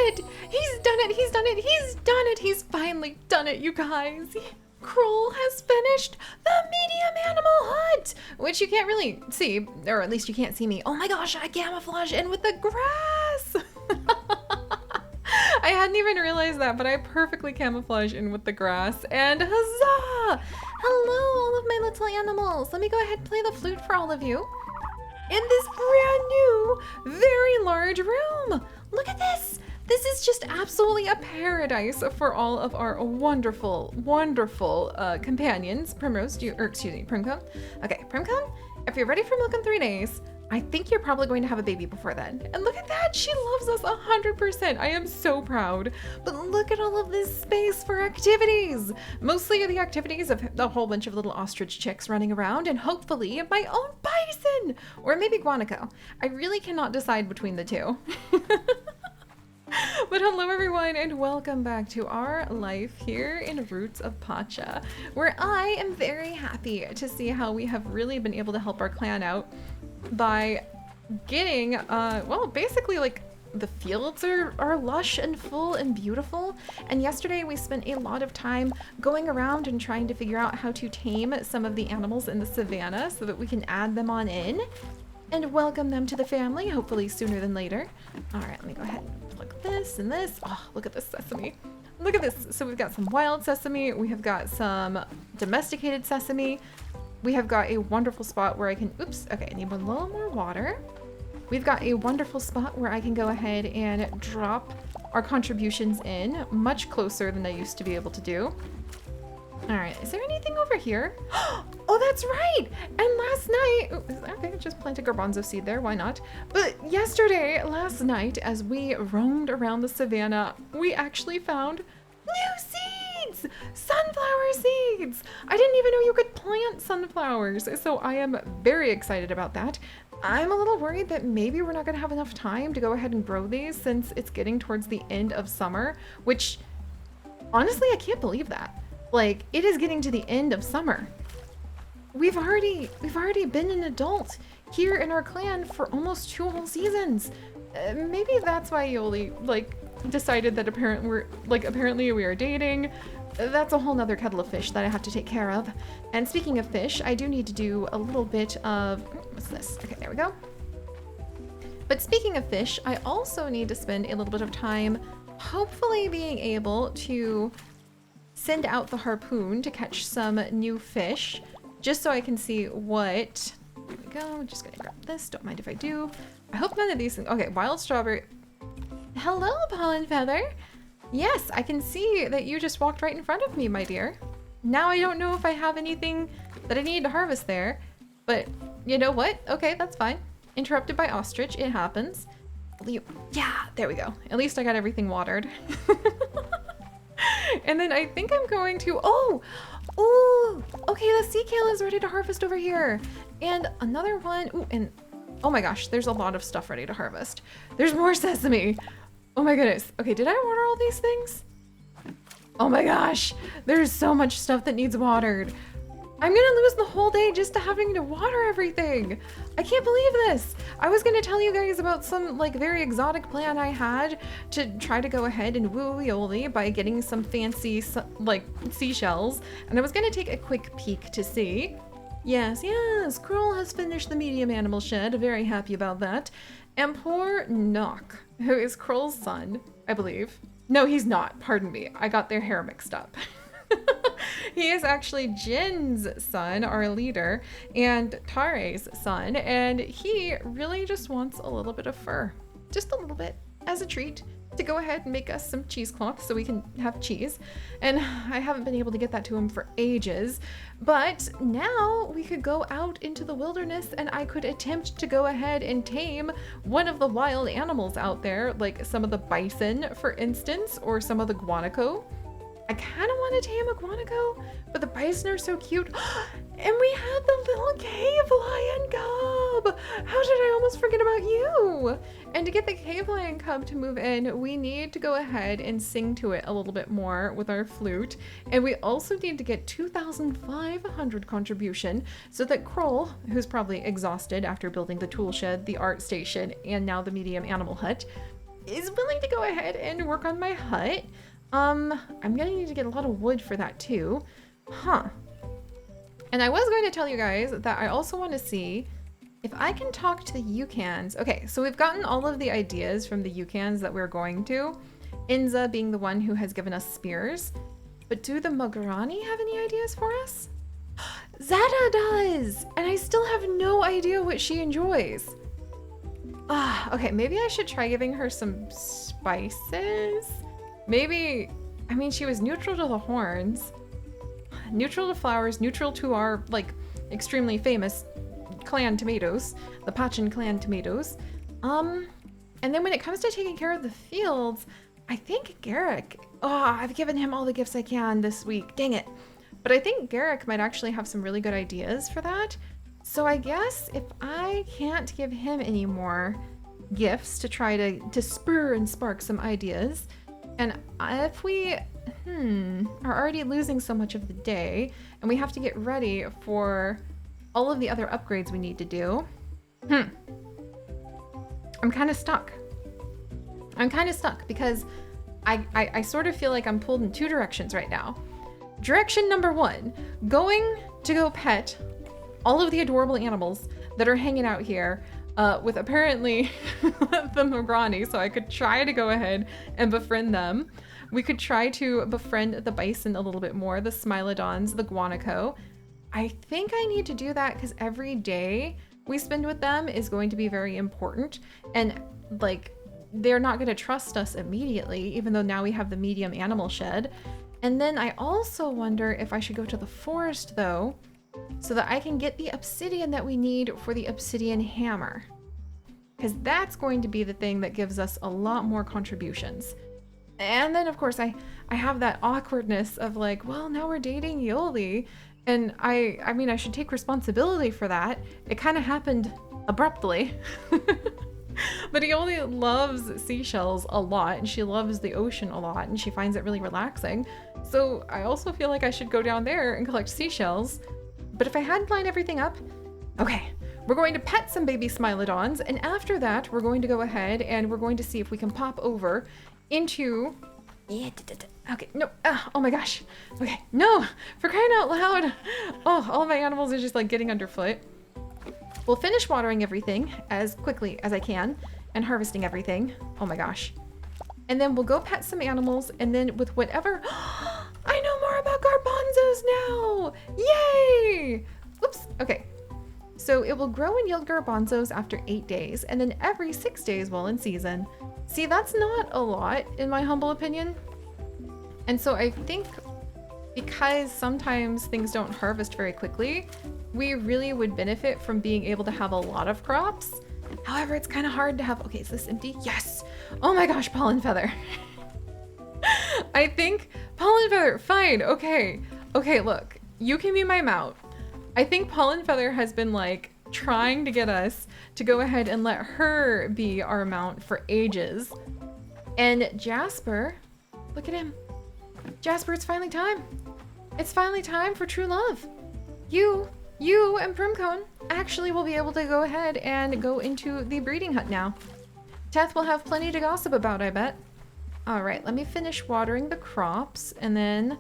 it! He's done it! He's done it! He's done it! He's finally done it, you guys! Kroll has finished the medium animal hut, which you can't really see, or at least you can't see me. Oh my gosh, I camouflage in with the grass! I hadn't even realized that, but I perfectly camouflage in with the grass, and huzzah! Hello, all of my little animals. Let me go ahead and play the flute for all of you. In this brand new, very large room. Look at this. This is just absolutely a paradise for all of our wonderful, wonderful companions. Primrose, Primcone. Okay, Primcone, if you're ready for milk in 3 days, I think you're probably going to have a baby before then. And look at that, she loves us 100%. I am so proud. But look at all of this space for activities. Mostly the activities of a whole bunch of little ostrich chicks running around, and hopefully my own bison, or maybe guanaco. I really cannot decide between the two. But hello everyone, and welcome back to our life here in Roots of Pacha, where I am very happy to see how we have really been able to help our clan out by getting, well, basically like the fields are lush and full and beautiful. And yesterday we spent a lot of time going around and trying to figure out how to tame some of the animals in the savannah so that we can add them on in and welcome them to the family, hopefully sooner than later. All right, let me go ahead and plug this and this. Oh, look at this sesame. Look at this. So we've got some wild sesame. We have got some domesticated sesame. We have got a wonderful spot where I can, oops, okay, I need a little more water. We've got a wonderful spot where I can go ahead and drop our contributions in much closer than I used to be able to do. All right, is there anything over here? Oh, that's right. And last night, okay, just plant a garbanzo seed there, why not? But last night, as we roamed around the savannah, we actually found new seeds! Sunflower seeds! I didn't even know you could plant sunflowers, so I am very excited about that. I'm a little worried that maybe we're not gonna have enough time to go ahead and grow these since it's getting towards the end of summer, which honestly, I can't believe that. Like, it is getting to the end of summer. We've already been an adult here in our clan for almost 2 whole seasons. Maybe that's why Yoli decided that apparently we are dating. That's a whole nother kettle of fish that I have to take care of. And speaking of fish, I do need to do a little bit of, what's this? Okay, there we go. But speaking of fish, I also need to spend a little bit of time hopefully being able to send out the harpoon to catch some new fish, just so I can see what, there we go, I'm just gonna grab this, don't mind if I do. I hope none of these things, okay, wild strawberry. Hello, Pollen Feather. Yes, I can see that you just walked right in front of me, my dear. Now I don't know if I have anything that I need to harvest there, but you know what? Okay, that's fine. Interrupted by ostrich, it happens. Yeah, there we go. At least I got everything watered. And then I think I'm going to, okay, the sea kale is ready to harvest over here. And another one, and oh my gosh, there's a lot of stuff ready to harvest. There's more sesame. Oh my goodness. Okay, did I water all these things? Oh my gosh, there's so much stuff that needs watered. I'm gonna lose the whole day just to having to water everything. I can't believe this. I was gonna tell you guys about some very exotic plan I had to try to go ahead and woo Yoli by getting some fancy seashells. And I was gonna take a quick peek to see. Yes, Kroll has finished the medium animal shed. Very happy about that. And poor Nock, who is Kroll's son, I believe. No, he's not, pardon me. I got their hair mixed up. He is actually Jin's son, our leader, and Tare's son, and he really just wants a little bit of fur. Just a little bit, as a treat, to go ahead and make us some cheesecloth so we can have cheese. And I haven't been able to get that to him for ages, but now we could go out into the wilderness and I could attempt to go ahead and tame one of the wild animals out there, like some of the bison, for instance, or some of the guanaco. I kind of want to tame a guanaco, but the bison are so cute. And we had the little cave lion cub. How did I almost forget about you? And to get the cave lion cub to move in, we need to go ahead and sing to it a little bit more with our flute. And we also need to get 2,500 contribution so that Kroll, who's probably exhausted after building the tool shed, the art station, and now the medium animal hut, is willing to go ahead and work on my hut. I'm gonna need to get a lot of wood for that too. Huh. And I was going to tell you guys that I also want to see if I can talk to the Yucans. Okay, so we've gotten all of the ideas from the Yucans that we're going to. Inza being the one who has given us spears. But do the Magarani have any ideas for us? Zada does! And I still have no idea what she enjoys. Okay, maybe I should try giving her some spices? Maybe, I mean, she was neutral to the horns, neutral to flowers, neutral to our, like, extremely famous clan tomatoes, the Pachan clan tomatoes. And then when it comes to taking care of the fields, I think Garrick, I've given him all the gifts I can this week, dang it. But I think Garrick might actually have some really good ideas for that. So I guess if I can't give him any more gifts to try to spur and spark some ideas, and if we are already losing so much of the day and we have to get ready for all of the other upgrades we need to do, I'm kind of stuck. I'm kind of stuck because I sort of feel like I'm pulled in two directions right now. Direction number one, going to go pet all of the adorable animals that are hanging out here with apparently the Magrani, so I could try to go ahead and befriend them. We could try to befriend the bison a little bit more, the smilodons, the guanaco. I think I need to do that because every day we spend with them is going to be very important, and like they're not going to trust us immediately, even though now we have the medium animal shed. And then I also wonder if I should go to the forest though, so that I can get the obsidian that we need for the obsidian hammer. Because that's going to be the thing that gives us a lot more contributions. And then of course I have that awkwardness of like, well, now we're dating Yoli. And I mean, I should take responsibility for that. It kind of happened abruptly. But Yoli loves seashells a lot, and she loves the ocean a lot, and she finds it really relaxing. So I also feel like I should go down there and collect seashells. But if I had lined everything up, okay, we're going to pet some baby smilodons, and after that, we're going to go ahead and we're going to see if we can pop over into... Okay, no, oh my gosh. Okay, no, for crying out loud. Oh, all of my animals are just like getting underfoot. We'll finish watering everything as quickly as I can and harvesting everything. Oh my gosh. And then we'll go pet some animals, and then with whatever... I know more about garbanzos now! Yay! Oops, okay. So it will grow and yield garbanzos after 8 days, and then every 6 days while in season. See, that's not a lot, in my humble opinion. And so I think because sometimes things don't harvest very quickly, we really would benefit from being able to have a lot of crops. However, it's kind of hard to have... Okay, is this empty? Yes! Oh my gosh, pollen feather. I think pollen feather, fine, okay. Okay, look, you can be my mount. I think pollen feather has been like trying to get us to go ahead and let her be our mount for ages. And Jasper, look at him. Jasper, it's finally time. It's finally time for true love. You and Primcone actually will be able to go ahead and go into the breeding hut now. Teth will have plenty to gossip about, I bet. All right, let me finish watering the crops, and then...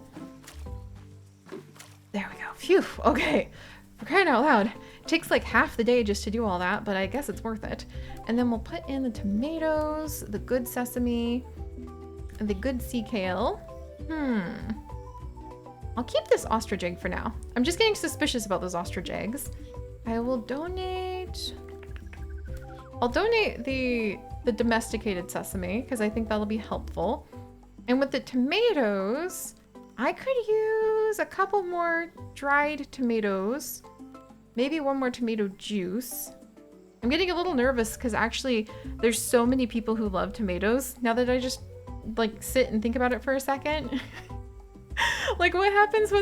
There we go. Phew, okay. For crying out loud. It takes like half the day just to do all that, but I guess it's worth it. And then we'll put in the tomatoes, the good sesame, and the good sea kale. I'll keep this ostrich egg for now. I'm just getting suspicious about those ostrich eggs. I will donate... I'll donate the domesticated sesame, because I think that'll be helpful. And with the tomatoes, I could use a couple more dried tomatoes. Maybe one more tomato juice. I'm getting a little nervous because actually there's so many people who love tomatoes. Now that I just like sit and think about it for a second. Like what happens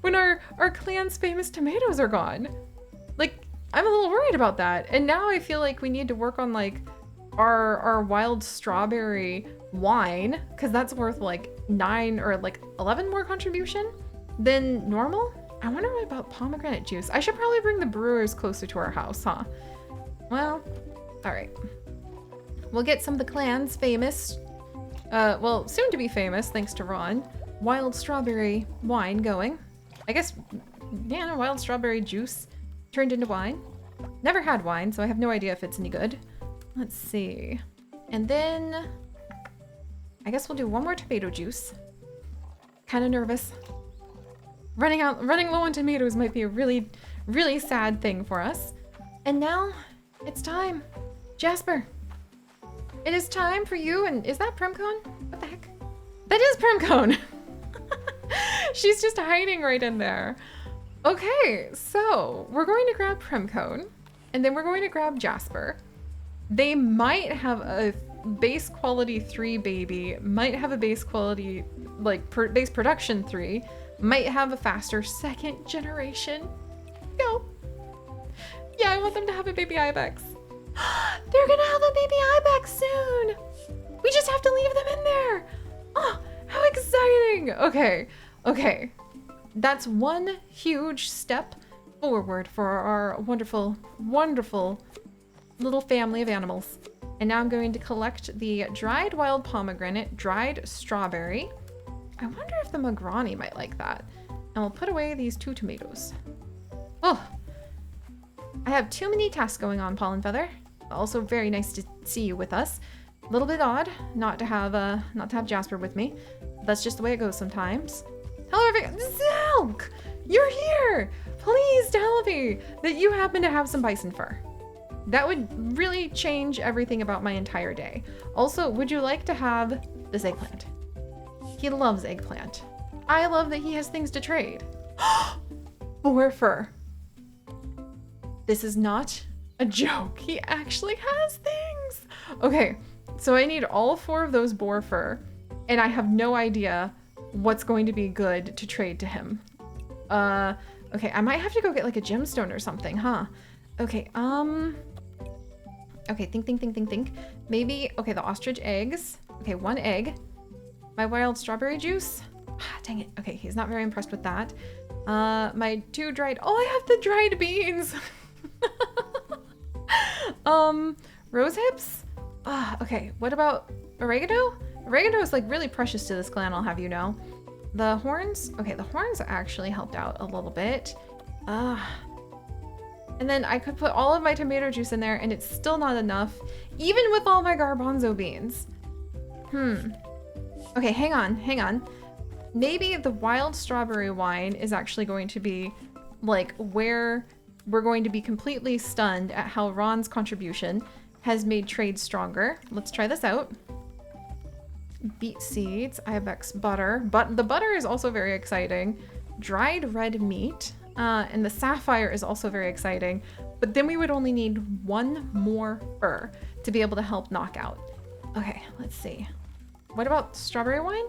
when our clan's famous tomatoes are gone? Like I'm a little worried about that. And now I feel like we need to work on like our wild strawberry wine, because that's worth like 9 or like 11 more contribution than normal. I wonder what about pomegranate juice. I should probably bring the brewers closer to our house, huh? Well, all right. We'll get some of the clan's famous, well, soon to be famous, thanks to Ron, wild strawberry wine going. I guess, yeah, wild strawberry juice turned into wine. Never had wine, so I have no idea if it's any good. Let's see. And then I guess we'll do one more tomato juice. Kind of nervous. Running low on tomatoes might be a really, really sad thing for us. And now it's time. Jasper, it is time for you. And is that Primcone? What the heck? That is Primcone. She's just hiding right in there. Okay, so we're going to grab Primcone and then we're going to grab Jasper. They might have a base quality 3 baby, might have a base quality, like base production 3, might have a faster 2nd generation. Go. Yeah, I want them to have a baby ibex. They're gonna have a baby ibex soon. We just have to leave them in there. Oh, how exciting. Okay. That's one huge step forward for our wonderful, wonderful little family of animals. And now I'm going to collect the dried wild pomegranate, dried strawberry. I wonder if the Magrani might like that. And we'll put away these 2 tomatoes. Oh, I have too many tasks going on, Pollen Feather. Also very nice to see you with us. A little bit odd not to have Jasper with me. That's just the way it goes sometimes. Hello, everyone. Zelk, you're here. Please tell me that you happen to have some bison fur. That would really change everything about my entire day. Also, would you like to have this eggplant? He loves eggplant. I love that he has things to trade. Boar fur. This is not a joke. He actually has things. Okay, so I need all 4 of those boar fur, and I have no idea what's going to be good to trade to him. Okay, I might have to go get like a gemstone or something, huh? Okay, okay, think. Maybe, okay, the ostrich eggs. Okay, 1 egg. My wild strawberry juice. Ah, dang it. Okay, he's not very impressed with that. My 2 dried, oh, I have the dried beans. Rose hips? Okay, what about oregano? Oregano is like really precious to this clan, I'll have you know. The horns? Okay, the horns actually helped out a little bit. And then I could put all of my tomato juice in there and it's still not enough, even with all my garbanzo beans. Okay, hang on. Maybe the wild strawberry wine is actually going to be like where we're going to be completely stunned at how Ron's contribution has made trade stronger. Let's try this out. Beet seeds, ibex butter, but the butter is also very exciting. Dried red meat, and the sapphire is also very exciting, but then we would only need 1 more fur to be able to help knock out. Okay, let's see. What about strawberry wine?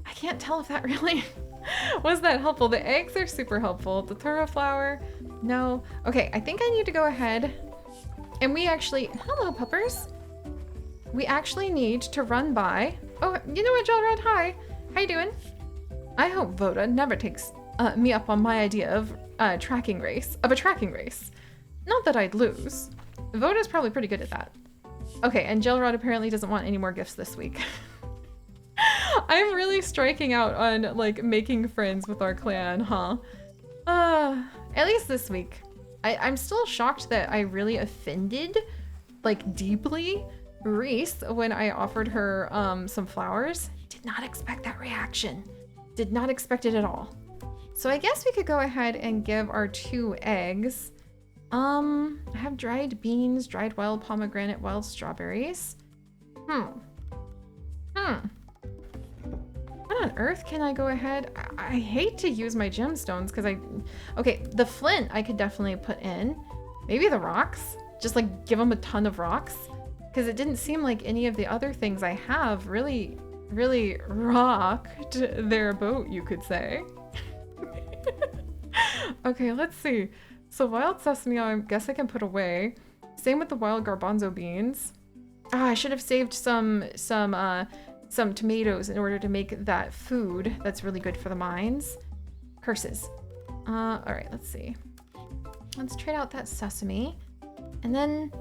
I can't tell if that really was that helpful. The eggs are super helpful. The taro flour, no. Okay, I think I need to go ahead and we actually, hello puppers. We actually need to run by, oh, you know what, Jelrod, hi. How you doing? I hope Voda never takes me up on my idea of a tracking race. Not that I'd lose. Voda's probably pretty good at that. Okay, and Jelrod apparently doesn't want any more gifts this week. I'm really striking out on like making friends with our clan, huh? At least this week. I'm still shocked that I really offended, like deeply, Reese when I offered her some flowers. Did not expect that reaction. Did not expect it at all. So I guess we could go ahead and give our 2 eggs. I have dried beans, dried wild pomegranate, wild strawberries. What on earth can I go ahead? I hate to use my gemstones because okay, the flint I could definitely put in. Maybe the rocks, just like give them a ton of rocks. Because it didn't seem like any of the other things I have really rocked their boat, you could say. Okay, let's see. So wild sesame, I guess I can put away. Same with the wild garbanzo beans. I should have saved some tomatoes in order to make that food that's really good for the mines. Curses. All right, let's see. Let's trade out that sesame. And then,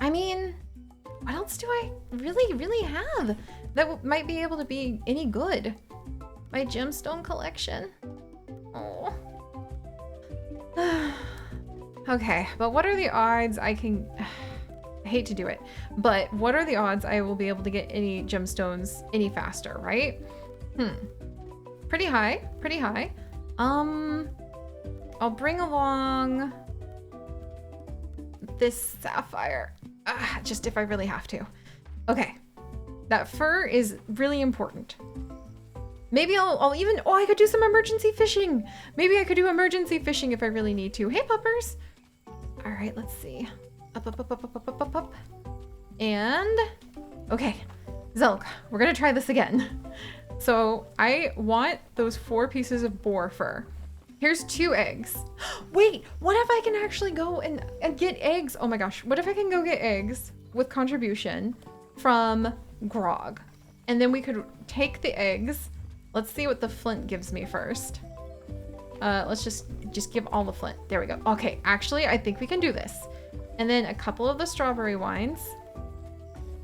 I mean, What else do I really have that might be able to be any good? My gemstone collection. Oh. Okay, but what are the odds I can... I hate to do it, but what are the odds I will be able to get any gemstones any faster, right? Pretty high, pretty high. I'll bring along this sapphire, just if I really have to. Okay, that fur is really important. Maybe I'll even, oh, I could do some emergency fishing. Maybe I could do emergency fishing if I really need to. Hey, puppers. All right, let's see. Up. And, okay, Zelk, we're gonna try this again. So I want those 4 pieces of boar fur. Here's 2 eggs. Wait, what if I can actually go and get eggs? Oh my gosh, what if I can go get eggs with contribution from Grog? And then we could take the eggs. Let's see what the flint gives me first. Let's just give all the flint. There we go. Okay, actually, I think we can do this. And then a couple of the strawberry wines.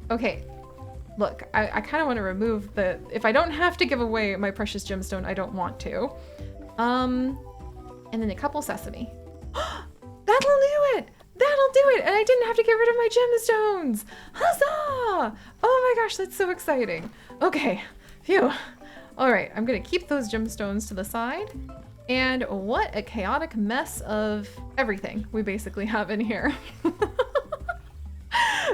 Okay, look, I kind of want to remove the... If I don't have to give away my precious gemstone, I don't want to. And then a couple sesame. That'll do it! That'll do it! And I didn't have to get rid of my gemstones! Huzzah! Oh my gosh, that's so exciting. Okay, phew. All right, I'm gonna keep those gemstones to the side. And what a chaotic mess of everything we basically have in here.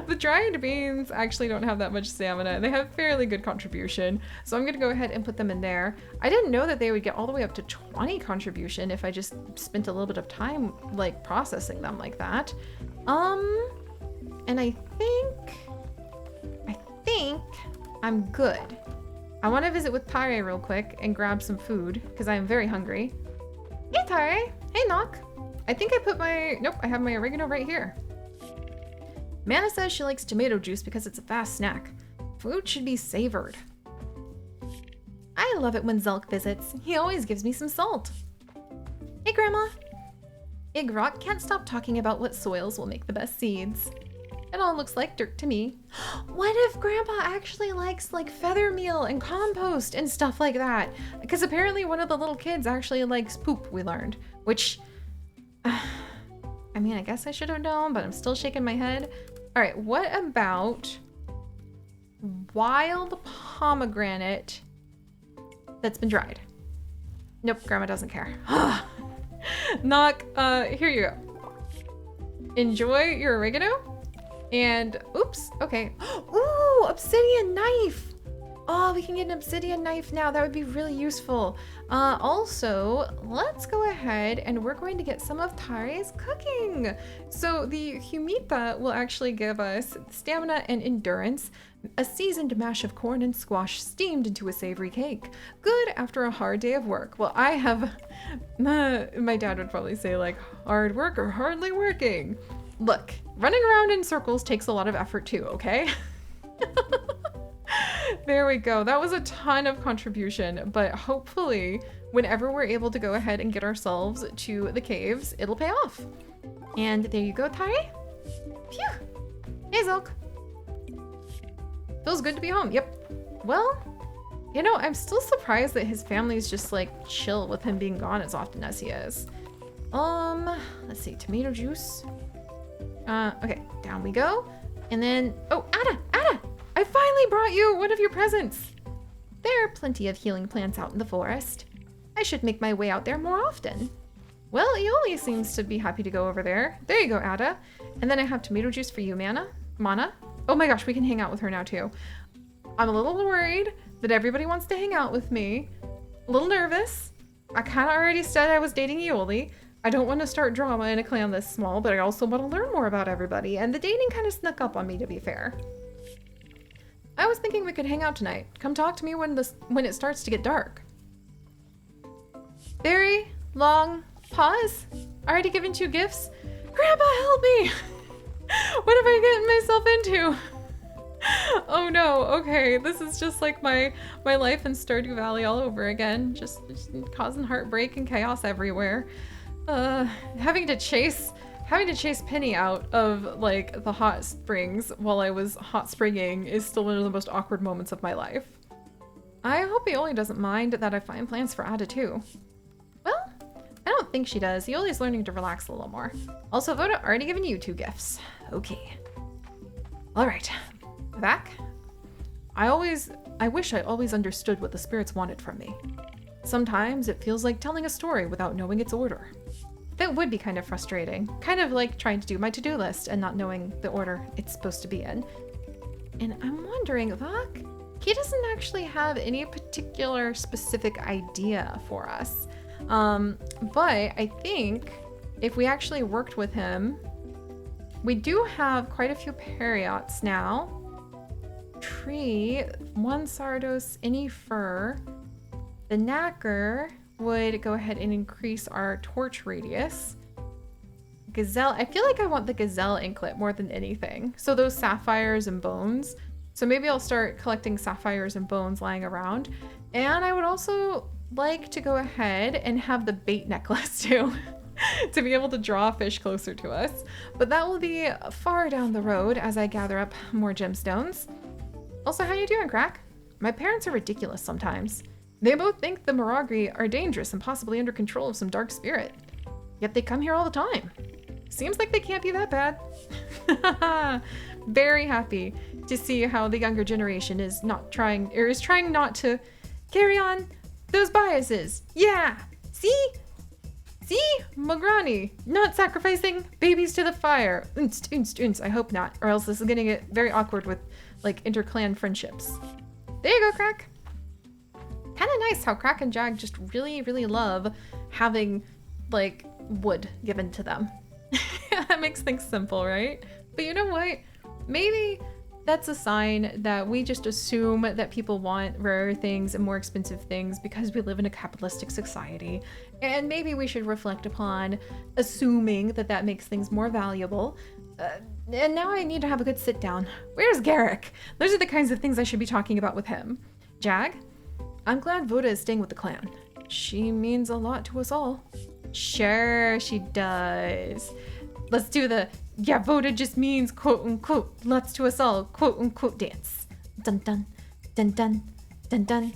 The dried beans actually don't have that much stamina. They have fairly good contribution. So I'm gonna go ahead and put them in there. I didn't know that they would get all the way up to 20 contribution if I just spent a little bit of time like processing them like that. And I think I'm good. I want to visit with Tare real quick and grab some food because I am very hungry. Hey Tare, hey Knock. I think I put my, nope, I have my oregano right here. Mana says she likes tomato juice because it's a fast snack. Food should be savored. I love it when Zelk visits. He always gives me some salt. Hey Grandma. Igrok can't stop talking about what soils will make the best seeds. It all looks like dirt to me. What if Grandpa actually likes like feather meal and compost and stuff like that? Because apparently one of the little kids actually likes poop, we learned. Which, I mean, I guess I should have known, but I'm still shaking my head. All right, what about wild pomegranate that's been dried? Nope, Grandma doesn't care. Knock, here you go. Enjoy your oregano. And, oops, okay. Ooh, obsidian knife. Oh, we can get an obsidian knife now. That would be really useful. Also, let's go ahead and we're going to get some of Tare's cooking. So the humita will actually give us stamina and endurance, a seasoned mash of corn and squash steamed into a savory cake. Good after a hard day of work. Well, I have, my dad would probably say like hard work or hardly working. Look, running around in circles takes a lot of effort too, okay? There we go. That was a ton of contribution, but hopefully whenever we're able to go ahead and get ourselves to the caves, it'll pay off. And there you go, Tare. Phew. Hey, Zelk. Feels good to be home. Yep. Well, you know, I'm still surprised that his family's just like chill with him being gone as often as he is. Let's see, tomato juice. Okay, down we go. And then, oh, Ada! I finally brought you one of your presents. There are plenty of healing plants out in the forest. I should make my way out there more often. Well, Ioli seems to be happy to go over there. There you go, Ada. And then I have tomato juice for you, Mana. Oh my gosh, we can hang out with her now too. I'm a little worried that everybody wants to hang out with me. A little nervous. I kind of already said I was dating Ioli. I don't want to start drama in a clan this small, but I also want to learn more about everybody, and the dating kind of snuck up on me, to be fair. I was thinking we could hang out tonight. Come talk to me when it starts to get dark. Very long pause. Already given 2 gifts? Grandpa, help me! What have I gotten myself into? Oh no, okay, this is just like my life in Stardew Valley all over again. Just causing heartbreak and chaos everywhere. Having to chase having to chase Penny out of like the hot springs while I was hot springing is still one of the most awkward moments of my life. I hope Ioli doesn't mind that I find plans for Ada too. Well, I don't think she does. Ioli's learning to relax a little more. Also, Voda already given you 2 gifts. Okay. All right, back. I wish I always understood what the spirits wanted from me. Sometimes it feels like telling a story without knowing its order. That would be kind of frustrating. Kind of like trying to do my to-do list and not knowing the order it's supposed to be in. And I'm wondering, Vak, he doesn't actually have any particular specific idea for us. But I think if we actually worked with him, we do have quite a few Periots now. Tree, 1 Sardos, any fur. The Knacker would go ahead and increase our torch radius. Gazelle, I feel like I want the Gazelle anklet more than anything. So those sapphires and bones. So maybe I'll start collecting sapphires and bones lying around. And I would also like to go ahead and have the bait necklace too. To be able to draw fish closer to us. But that will be far down the road as I gather up more gemstones. Also, how you doing, Crack? My parents are ridiculous sometimes. They both think the Miragri are dangerous and possibly under control of some dark spirit. Yet they come here all the time. Seems like they can't be that bad. Very happy to see how the younger generation is trying not to carry on those biases. Yeah, see? See? Mograni, not sacrificing babies to the fire. Unst, unst, unst. I hope not, or else this is gonna get very awkward with like inter-clan friendships. There you go, Crack. Kind of nice how Crack and Jag just really, really love having like wood given to them. That makes things simple, right? But you know what? Maybe that's a sign that we just assume that people want rarer things and more expensive things because we live in a capitalistic society. And maybe we should reflect upon assuming that that makes things more valuable. And now I need to have a good sit down. Where's Garrick? Those are the kinds of things I should be talking about with him. Jag, I'm glad Voda is staying with the clan. She means a lot to us all. Sure, she does. Let's do the, yeah, Voda just means quote unquote, lots to us all, quote unquote dance. Dun dun, dun dun, dun dun.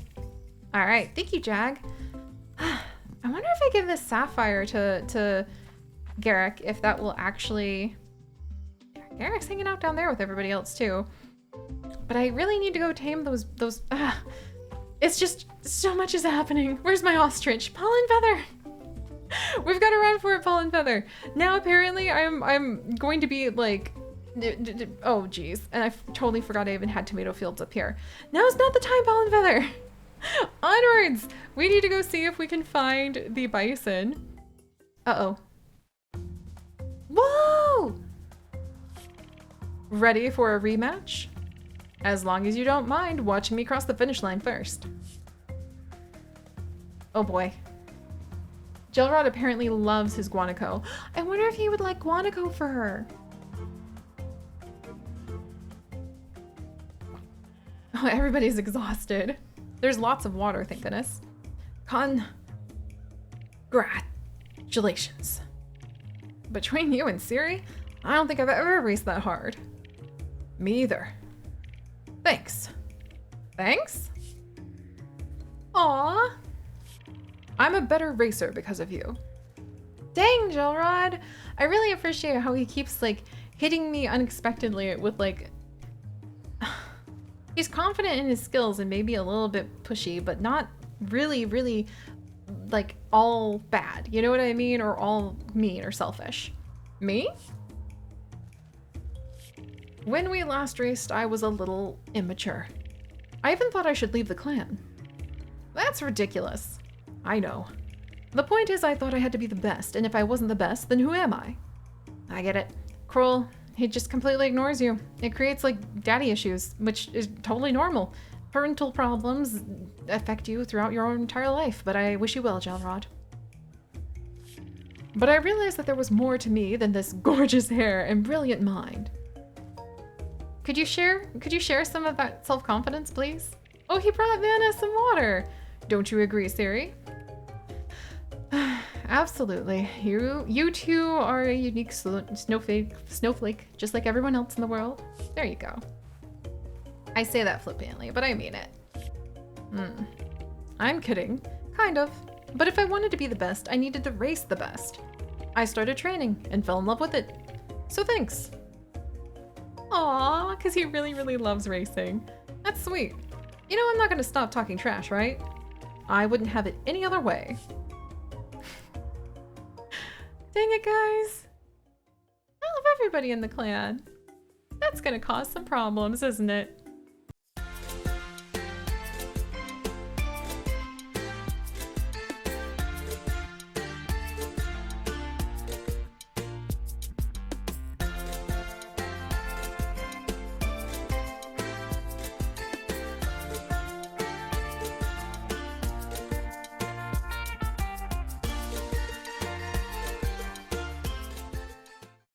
All right, thank you, Jag. I wonder if I give this sapphire to Garrick, if that will actually... Garrick's hanging out down there with everybody else too. But I really need to go tame those it's just so much is happening. Where's my ostrich? Pollen Feather! We've got to run for it, Pollen Feather. Now apparently I'm going to be like, oh geez, and I totally forgot I even had tomato fields up here. Now's not the time, Pollen Feather. Onwards! We need to go see if we can find the bison. Uh-oh. Whoa! Ready for a rematch? As long as you don't mind watching me cross the finish line first. Oh boy. Gelrod apparently loves his guanaco. I wonder if he would like guanaco for her. Oh, everybody's exhausted. There's lots of water, thank goodness. Congratulations. Between you and Siri, I don't think I've ever raced that hard. Me either. Thanks. Thanks? Aw. I'm a better racer because of you. Dang, Gelrod. I really appreciate how he keeps like hitting me unexpectedly with like... He's confident in his skills and maybe a little bit pushy, but not really, really like all bad. You know what I mean? Or all mean or selfish. Me? When we last raced, I was a little immature. I even thought I should leave the clan. That's ridiculous. I know. The point is I thought I had to be the best, and if I wasn't the best, then who am I? I get it. Kroll, he just completely ignores you. It creates like daddy issues, which is totally normal. Parental problems affect you throughout your entire life, but I wish you well, Gelrod. But I realized that there was more to me than this gorgeous hair and brilliant mind. Could you share some of that self-confidence, please? Oh, he brought Vanna some water. Don't you agree, Siri? Absolutely. You two are a unique snowflake, just like everyone else in the world. There you go. I say that flippantly, but I mean it. I'm kidding. Kind of. But if I wanted to be the best, I needed to race the best. I started training and fell in love with it. So thanks. Aww, because he really, really loves racing. That's sweet. You know, I'm not gonna stop talking trash, right? I wouldn't have it any other way. Dang it, guys. I love everybody in the clan. That's gonna cause some problems, isn't it?